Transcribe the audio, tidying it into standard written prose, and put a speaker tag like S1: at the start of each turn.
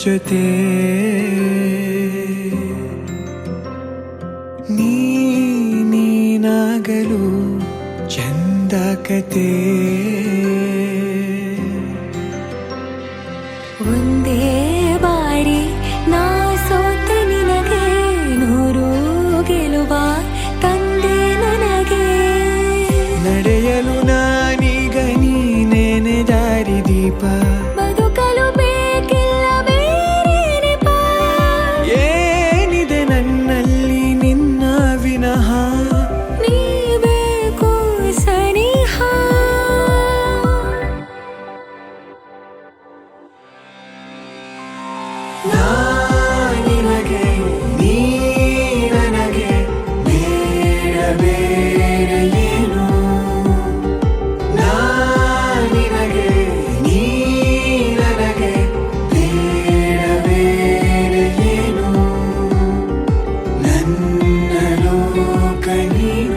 S1: ಜೊತೆ ನೀನಾಗಲು ಚಂದ ಕತೆ
S2: ಒಂದೇ ಬಾರಿ ನಾ ಸೋತ ನಿನಗೆ ನೂರು ಗೆಲುವ ತಂದೆ ನನಗೆ
S1: ನಡೆಯಲು ನಾನೀಗ ನೀನೇನೆ ದಾರಿ ದೀಪ
S2: ಬದುಕಲು ಬೇಕಿಲ್ಲ ಬೇರೆ ನೆಪ
S1: ಏನಿದೆ ನನ್ನಲ್ಲಿ ನಿನ್ನ ವಿನಃ
S2: ನೀ ಬೇಕು ಸನಿಹ
S1: ನಿನಗೆ ನೀ ನನಗೆ ಬೇಡ ಬೇರೆ ಏನು ನಿನಗೆ ನೀ ನನಗೆ ಬೇಡ ಬೇರೆ ಏನು ನನ್ನ ಲೋಕ ನೀನು